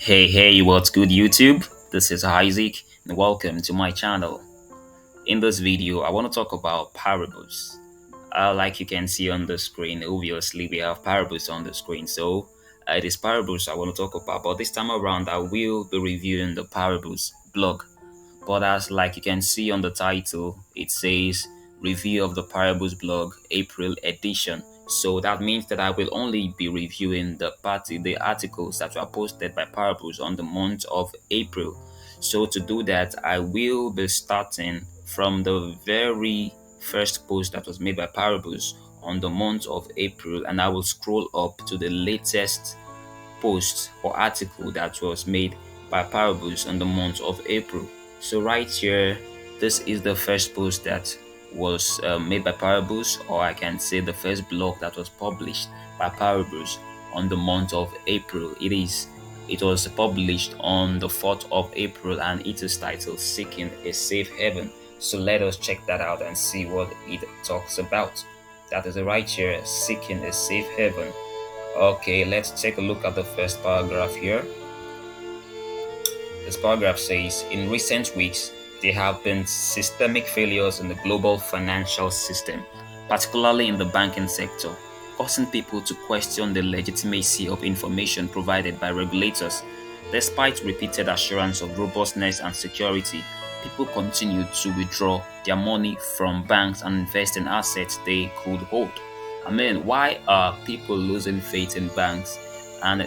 Hey, what's good, YouTube? This is Isaac, and welcome to my channel. In this video, I want to talk about PARIBUS. Like you can see on the screen, obviously, we have PARIBUS on the screen. So, it is PARIBUS I want to talk about. But this time around, I will be reviewing the PARIBUS blog. But as like you can see on the title, it says Review of the PARIBUS blog, April edition. So that means that I will only be reviewing the articles that were posted by PARIBUS on the month of April. So to do that, I will be starting from the very first post that was made by PARIBUS on the month of April, and I will scroll up to the latest post or article that was made by PARIBUS on the month of April. So right here, this is the first post that was made by PARIBUS, or I can say the first blog that was published by PARIBUS on the month of April. It was published on the 4th of April, and it is titled Seeking a Safe Haven. So let us check that out and see what it talks about. That is right here, Seeking a Safe Haven. Okay, let's take a look at the first paragraph here. This paragraph says, in recent weeks, there have been systemic failures in the global financial system, particularly in the banking sector, causing people to question the legitimacy of information provided by regulators. Despite repeated assurance of robustness and security, people continue to withdraw their money from banks and invest in assets they could hold. I mean, why are people losing faith in banks and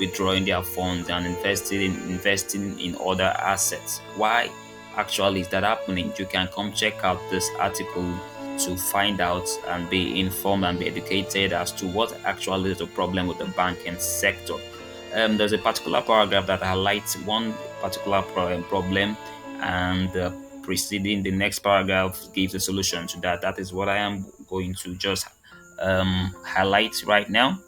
withdrawing their funds and investing in other assets? Why actually is that happening? You can come check out this article to find out and be informed and be educated as to what actually is the problem with the banking sector. There's a particular paragraph that highlights one particular problem, and preceding the next paragraph gives a solution to that. That is what I am going to just highlight right now.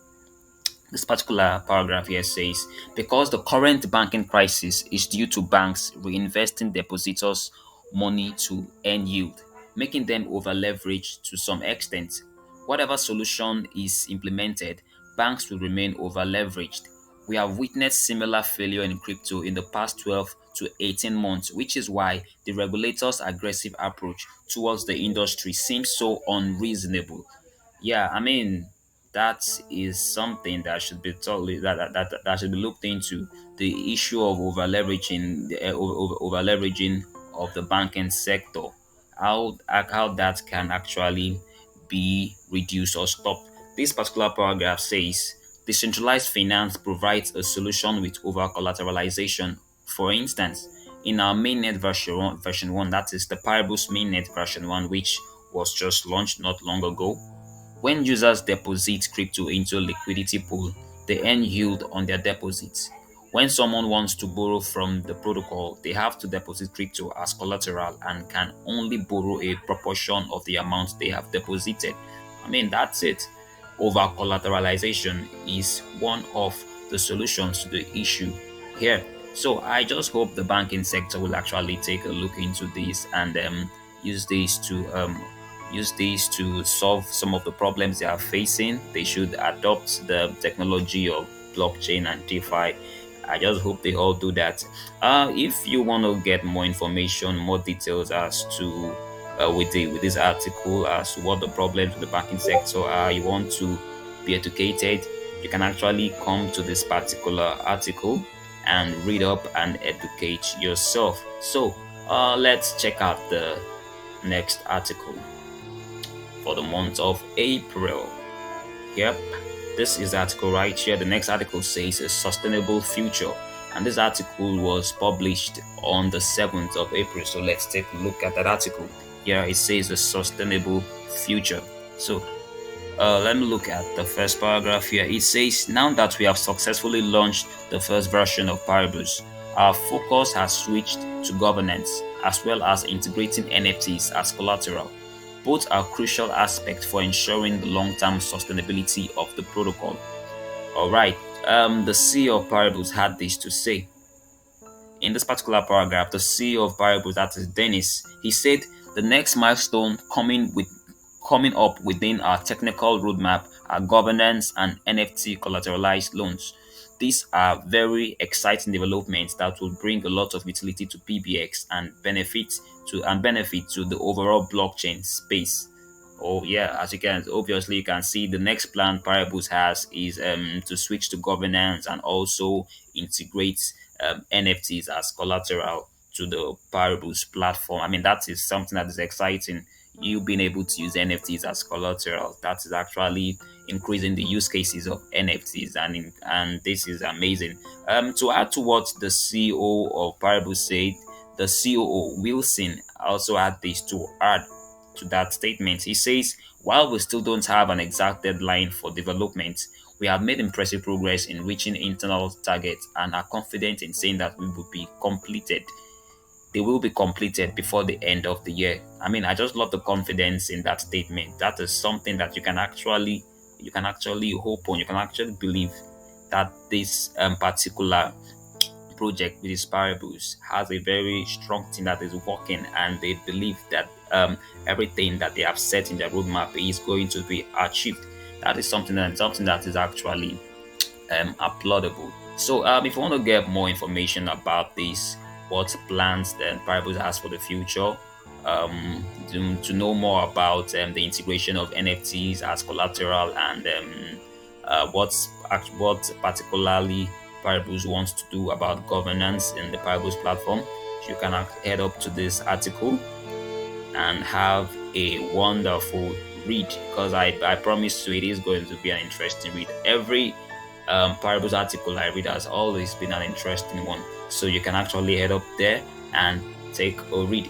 This particular paragraph here says, because the current banking crisis is due to banks reinvesting depositors' money to earn yield, making them over leveraged to some extent. Whatever solution is implemented, banks will remain over leveraged. We have witnessed similar failure in crypto in the past 12 to 18 months, which is why the regulator's aggressive approach towards the industry seems so unreasonable. Yeah, I mean, that is something that should be totally that should be looked into. The issue of over leveraging, over leveraging of the banking sector, how that can actually be reduced or stopped. This particular paragraph says decentralized finance provides a solution with over collateralization. For instance, in our mainnet version 1, that is the Paribus mainnet version 1, which was just launched not long ago, when users deposit crypto into a liquidity pool, they earn yield on their deposits. When someone wants to borrow from the protocol, they have to deposit crypto as collateral and can only borrow a proportion of the amount they have deposited. I mean, that's it. Over collateralization is one of the solutions to the issue here. So I just hope the banking sector will actually take a look into this and use this to solve some of the problems they are facing. They should adopt the technology of blockchain and DeFi. I just hope they all do that. If you want to get more information, more details as to with this article as to what the problems with the banking sector are, you want to be educated, you can actually come to this particular article and read up and educate yourself. So let's check out the next article for the month of April. Yep, this is the article right here. The next article says a sustainable future, and this article was published on the 7th of April. So let's take a look at that article. Here it says a sustainable future. So let me look at the first paragraph here. It says, now that we have successfully launched the first version of Paribus, our focus has switched to governance as well as integrating NFTs as collateral. Both are crucial aspects for ensuring the long-term sustainability of the protocol. All right, the CEO of Paribus had this to say. In this particular paragraph, the CEO of Paribus, that is Dennis, he said the next milestone coming up within our technical roadmap are governance and NFT collateralized loans. these are very exciting developments that will bring a lot of utility to PBX and benefit to the overall blockchain space. Oh yeah, as you can obviously you can see the next plan Paribus has is to switch to governance and also integrate NFTs as collateral to the Paribus platform. I mean that is something that is exciting. You being able to use NFTs as collateral, that is actually increasing the use cases of NFTs, and this is amazing. To add to what the CEO of Paribus said, the COO Wilson also had this to add to that statement. He says, while we still don't have an exact deadline for development, we have made impressive progress in reaching internal targets and are confident in saying that they will be completed before the end of the year. I mean, I just love the confidence in that statement. That is something that you can actually hope on. You can actually believe that this particular project with Paribus has a very strong team that is working, and they believe that everything that they have set in their roadmap is going to be achieved. That is something that is actually applaudable. So, if you want to get more information about this, what plans that Paribus has for the future, to know more about the integration of NFTs as collateral and what particularly Paribus wants to do about governance in the Paribus platform, you can head up to this article and have a wonderful read, because I promise you it is going to be an interesting read. Every Paribus article I read has always been an interesting one. So you can actually head up there and take a read.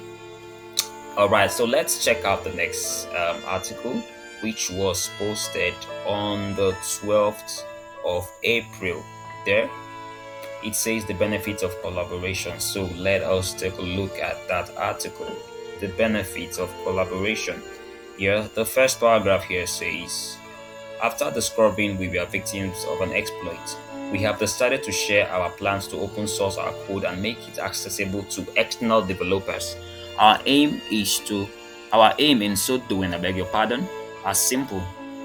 All right, so let's check out the next article, which was posted on the 12th of April. There, it says the benefits of collaboration. So let us take a look at that article. The benefits of collaboration. Here, the first paragraph here says, after discovering we were victims of an exploit, we have decided to share our plans to open source our code and make it accessible to external developers. Our aim is to our aim in so doing, I beg your pardon, are simple.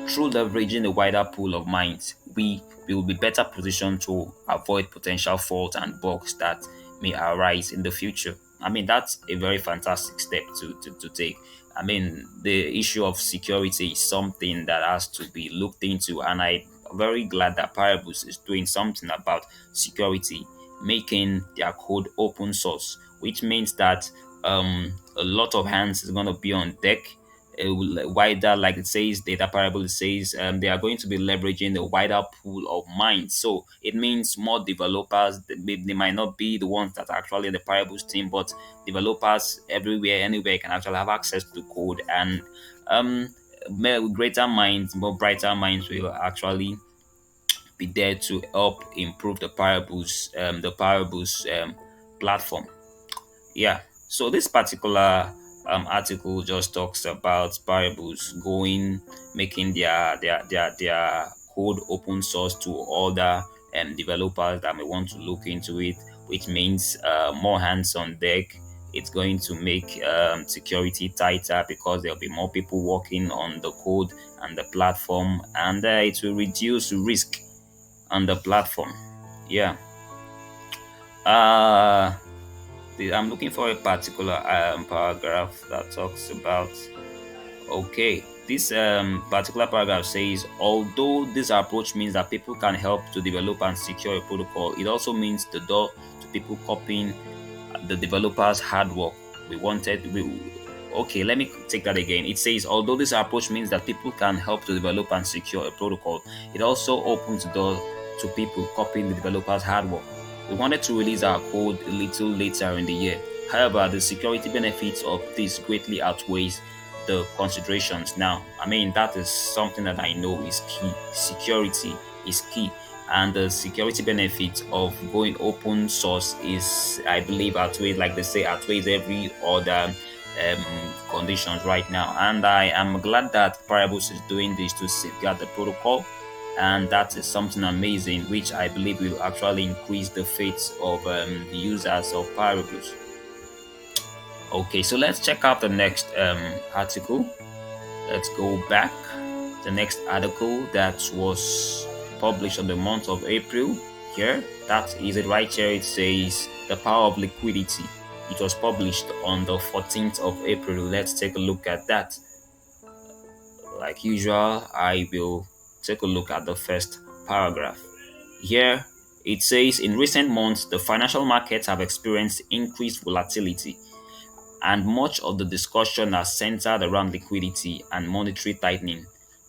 Through leveraging a wider pool of minds, we will be better positioned to avoid potential faults and bugs that may arise in the future. I mean, that's a very fantastic step to take. I mean, the issue of security is something that has to be looked into, and I'm very glad that Paribus is doing something about security, making their code open source, which means that a lot of hands is going to be on deck. Wider, like it says, data parable it says they are going to be leveraging a wider pool of minds. So it means more developers. They might not be the ones that are actually in the parables team, but developers everywhere, anywhere can actually have access to code, and um, greater minds, more brighter minds will actually be there to help improve the parables platform. Yeah. So this particular article just talks about parables making their code open source to other developers that may want to look into it, which means more hands on deck. It's going to make security tighter because there'll be more people working on the code and the platform, and it will reduce risk on the platform. Yeah. Uh I'm looking for a particular paragraph that talks about. Okay, this particular paragraph says, although this approach means that people can help to develop and secure a protocol, it also means the door to people copying the developers' hard work. We wanted we Okay, let me take that again. It says, although this approach means that people can help to develop and secure a protocol, it also opens the door to people copying the developers' hard work. We wanted to release our code a little later in the year. However, the security benefits of this greatly outweighs the considerations now. I mean, that is something that I know is key. Security is key. And the security benefits of going open source is, I believe, outweighs, like they say, outweighs every other conditions right now. And I am glad that Paribus is doing this to safeguard the protocol, and that is something amazing, which I believe will actually increase the faith of the users of Paribus. Okay, so let's check out the next article. Let's go back. The next article that was published on the month of April Here, that is it right here. It says The Power of Liquidity. It was published on the 14th of April. Let's take a look at that. Like usual, I will take a look at the first paragraph. Here, it says in recent months, the financial markets have experienced increased volatility, and much of the discussion has centered around liquidity and monetary tightening.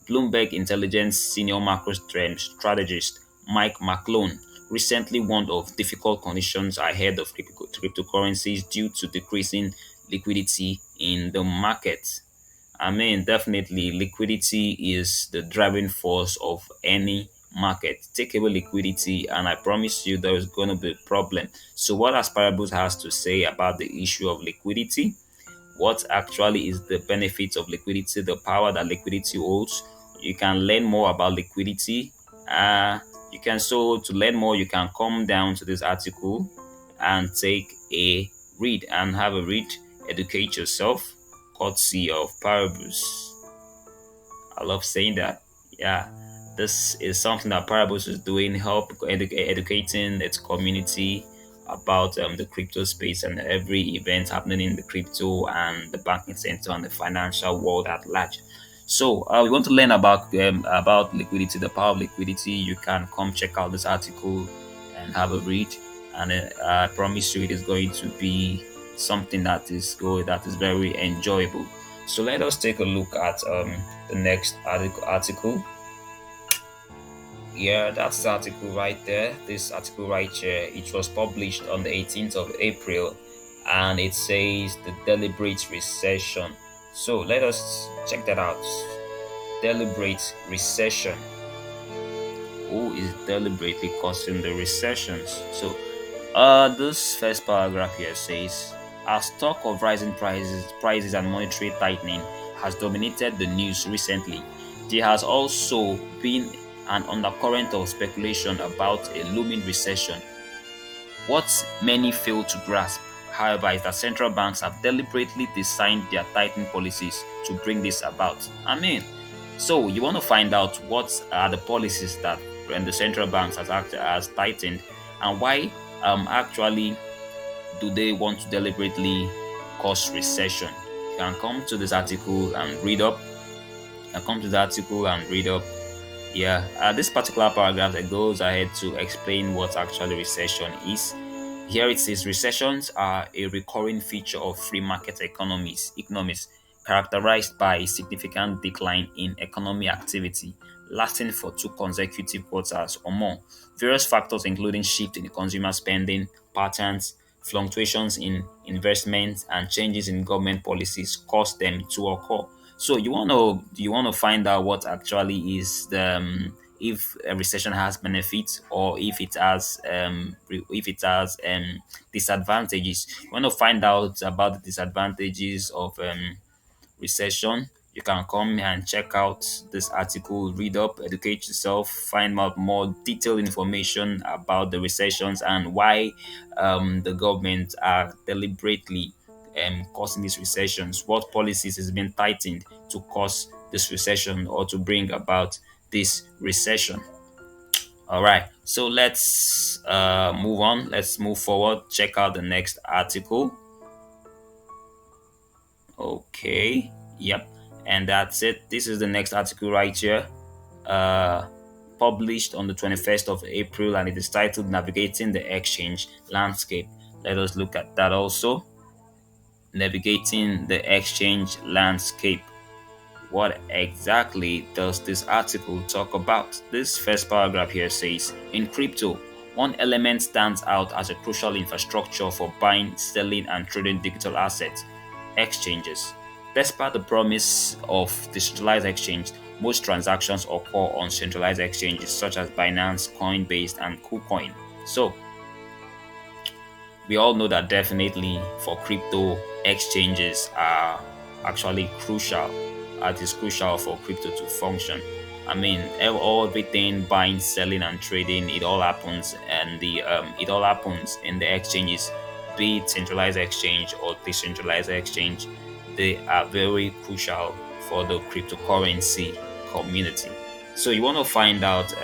Bloomberg Intelligence senior macro strategist Mike McClone recently warned of difficult conditions ahead of cryptocurrencies due to decreasing liquidity in the market. I mean, definitely, liquidity is the driving force of any market. Take away liquidity, and I promise you there is going to be a problem. So, what Aspirabus has to say about the issue of liquidity? What actually is the benefit of liquidity, the power that liquidity holds? You can learn more about liquidity. You can so to learn more, you can come down to this article and take a read and have a read, educate yourself, courtesy of Paribus. I love saying that. Yeah, this is something that Paribus is doing, help educating its community about the crypto space and every event happening in the crypto and the banking sector and the financial world at large. So, we want to learn about liquidity, the power of liquidity. You can come check out this article and have a read, and I promise you, it is going to be something that is good, that is very enjoyable. So let us take a look at the next article. Yeah, that's the article right there. This article right here, it was published on the 18th of April, and it says the deliberate recession. So let us check that out. Deliberate recession. Who is deliberately causing the recessions? So this first paragraph here says, as talk of rising prices and monetary tightening has dominated the news recently, there has also been an undercurrent of speculation about a looming recession. What many fail to grasp, however, is that central banks have deliberately designed their tightening policies to bring this about. So you want to find out what are the policies that when the central banks has tightened, and why actually do they want to deliberately cause recession? You can come to this article and read up. You can come to the article and read up. Yeah, this particular paragraph that goes ahead to explain what actually recession is. Here it says recessions are a recurring feature of free market economies characterized by a significant decline in economic activity lasting for two consecutive quarters or more. Various factors including shift in consumer spending patterns, fluctuations in investments, and changes in government policies cause them to occur. So you want to find out what actually is the if a recession has benefits or if it has disadvantages. You want to find out about the disadvantages of recession. You can come and check out this article, read up, educate yourself, find out more detailed information about the recessions and why the government are deliberately causing these recessions, what policies has been tightened to cause this recession or to bring about this recession. All right, so let's move on. Let's move forward. Check out the next article. Okay, yep, and that's it. This is the next article right here, uh, published on the 21st of April, and it is titled Navigating the Exchange Landscape. Let us look at that also. Navigating the Exchange Landscape. What exactly does this article talk about? This first paragraph here says, in crypto, one element stands out as a crucial infrastructure for buying, selling, and trading digital assets: exchanges. Despite the promise of decentralized exchange, most transactions occur on centralized exchanges such as Binance, Coinbase, and KuCoin. So, we all know that definitely for crypto, exchanges are actually crucial. It is crucial for crypto to function. Everything buying, selling, and trading, it all happens, and it all happens in the exchanges, be it centralized exchange or decentralized exchange. They are very crucial for the cryptocurrency community. So you want to find out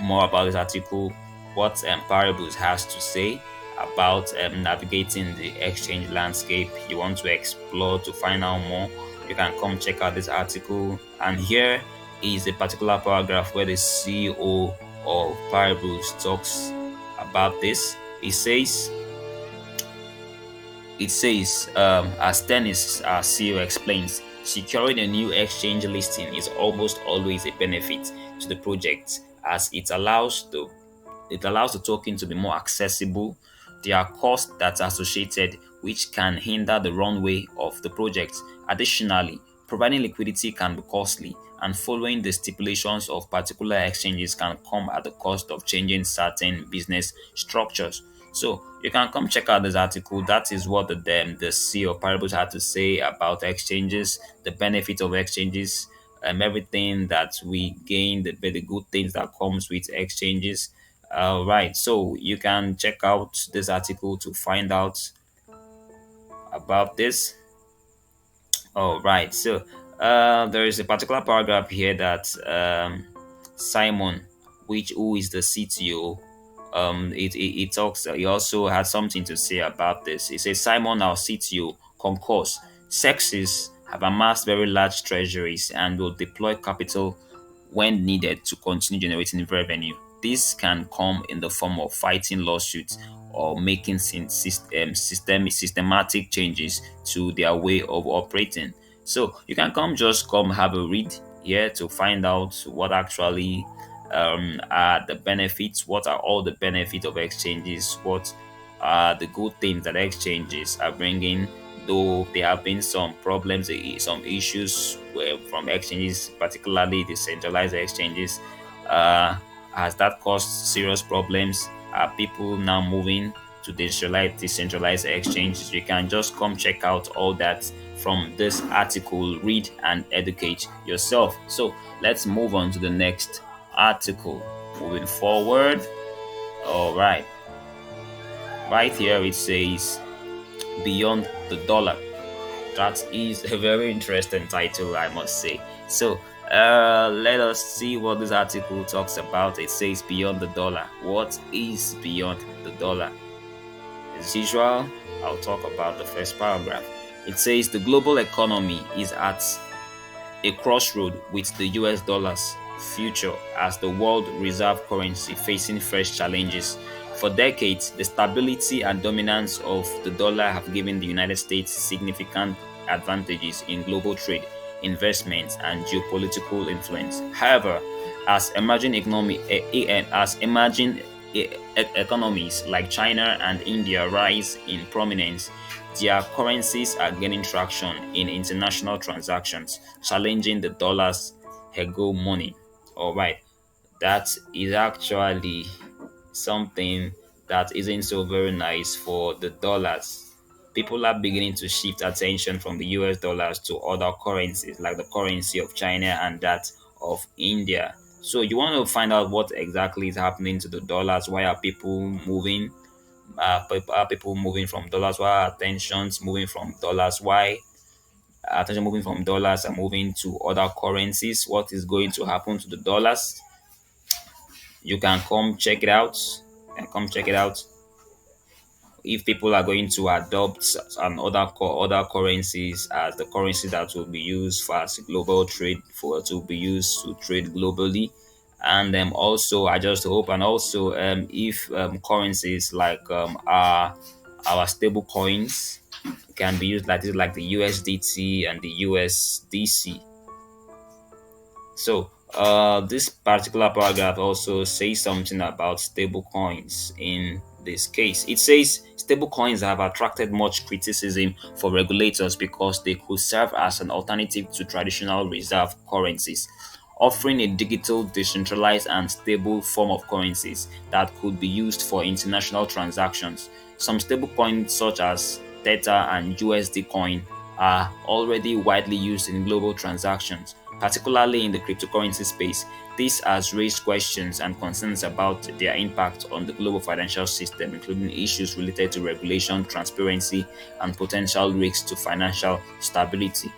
more about this article, what Paribus has to say about navigating the exchange landscape, you want to explore to find out more, you can come check out this article. And here is a particular paragraph where the CEO of Paribus talks about this. As Dennis, our CEO, explains, securing a new exchange listing is almost always a benefit to the project as it allows the token to be more accessible. There are costs that are associated which can hinder the runway of the project. Additionally, providing liquidity can be costly, and following the stipulations of particular exchanges can come at the cost of changing certain business structures. So you can come check out this article. That is what the CEO of Paribus had to say about exchanges, the benefit of exchanges, everything that we gain, the good things that comes with exchanges. Right, so you can check out this article to find out about this. All right, so there is a particular paragraph here that Simon, who is the CTO, it talks. He also had something to say about this. He says Simon, our CTO, concurs. Sexes have amassed very large treasuries and will deploy capital when needed to continue generating revenue. This can come in the form of fighting lawsuits or making systematic changes to their way of operating. So you can come have a read here to find out what actually are the benefits, what are all the benefits of exchanges, what are the good things that exchanges are bringing, though there have been some problems, some issues from exchanges, particularly the centralized exchanges. Uh, has that caused serious problems? Are people now moving to decentralized exchanges? You can just come check out all that from this article, read and educate yourself. So let's move on to the next article. Moving forward, all right, right here it says Beyond the Dollar. That is a very interesting title, I must say. So, let us see what this article talks about. It says Beyond the Dollar. What is beyond the dollar? As usual, I'll talk about the first paragraph. It says the global economy is at a crossroad with the US dollar's future as the world reserve currency facing fresh challenges. For decades, the stability and dominance of the dollar have given the United States significant advantages in global trade, investments, and geopolitical influence. However, as emerging economy, as emerging economies like China and India rise in prominence, their currencies are gaining traction in international transactions, challenging the dollar's hegemony. All right, that is actually something that isn't so very nice for the dollars. People are beginning to shift attention from the US dollars to other currencies like the currency of China and that of India. So you want to find out what exactly is happening to the dollars. Why are people moving? Are people moving from dollars? Why are attentions moving from dollars? Why attention moving from dollars and moving to other currencies? What is going to happen to the dollars? You can come check it out. Come check it out. If people are going to adopt other currencies as the currency that will be used for as global trade for to be used to trade globally, and also I just hope and also if currencies like our stable coins can be used like this, like the USDT and the USDC. So, this particular paragraph also says something about stable coins in this case. It says stable coins have attracted much criticism for regulators because they could serve as an alternative to traditional reserve currencies, offering a digital, decentralized, and stable form of currencies that could be used for international transactions. Some stablecoins, such as Theta and USD coin, are already widely used in global transactions, particularly in the cryptocurrency space. This has raised questions and concerns about their impact on the global financial system, including issues related to regulation, transparency, and potential risks to financial stability.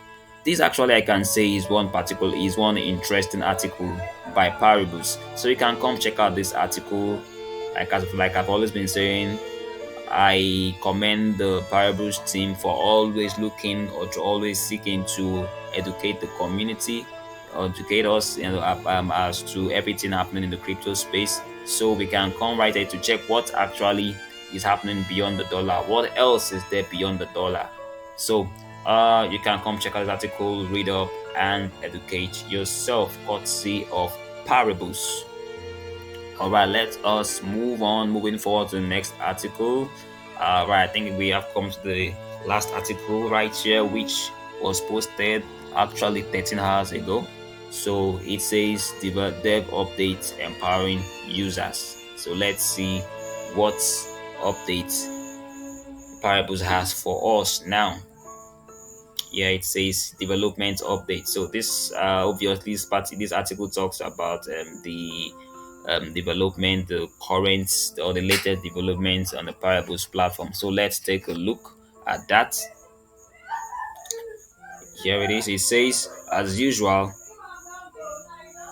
This actually I can say is one interesting article by Paribus. So you can come check out this article. Like I've always been saying, I commend the Parables team for always looking or to always seeking to educate the community, educate us, as to everything happening in the crypto space, so we can come right here to check what actually is happening beyond the dollar. What else is there beyond the dollar? So, you can come check out this article, read up, and educate yourself, courtesy of Paribus. All right, let us move on. Moving forward to the next article. Right, I think we have come to the last article right here, which was posted actually 13 hours ago. So it says dev updates empowering users. So let's see what updates Paribus has for us now. Yeah, it says development update. So this obviously this article talks about the development, the current or the latest developments on the Paribus platform. So let's take a look at that. Here it is. It says, as usual,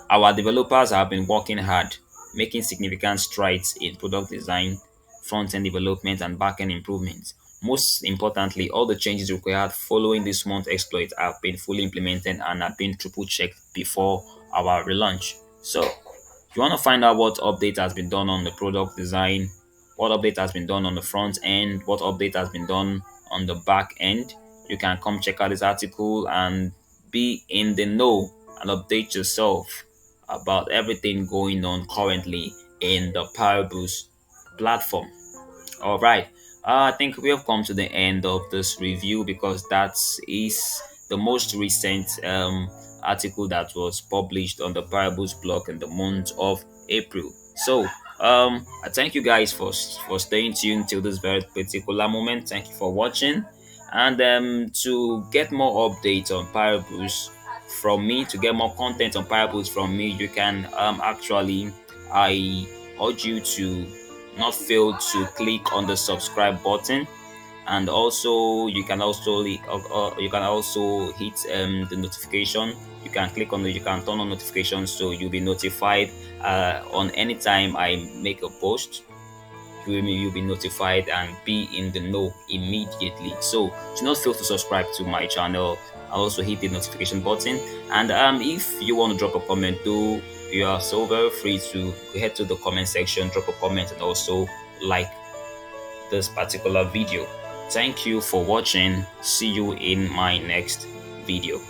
our developers have been working hard, making significant strides in product design, front-end development, and back-end improvements. Most importantly, all the changes required following this month's exploit have been fully implemented and have been triple-checked before our relaunch. So, if you want to find out what update has been done on the product design, what update has been done on the front end, what update has been done on the back end, you can come check out this article and be in the know and update yourself about everything going on currently in the Paribus platform. All right. I think we have come to the end of this review because that is the most recent article that was published on the Paribus blog in the month of April. So, I thank you guys for staying tuned till this very particular moment. Thank you for watching, and to get more updates on Paribus from me, to get more content on Paribus from me, you can actually I urge you to not fail to click on the subscribe button, and also you can also hit the notification. You can click on you can turn on notifications so you'll be notified on any time I make a post. You'll be notified and be in the know immediately. So do not fail to subscribe to my channel and also hit the notification button. And if you want to drop a comment, though, you are so very free to head to the comment section, drop a comment, and also like this particular video. Thank you for watching. See you in my next video.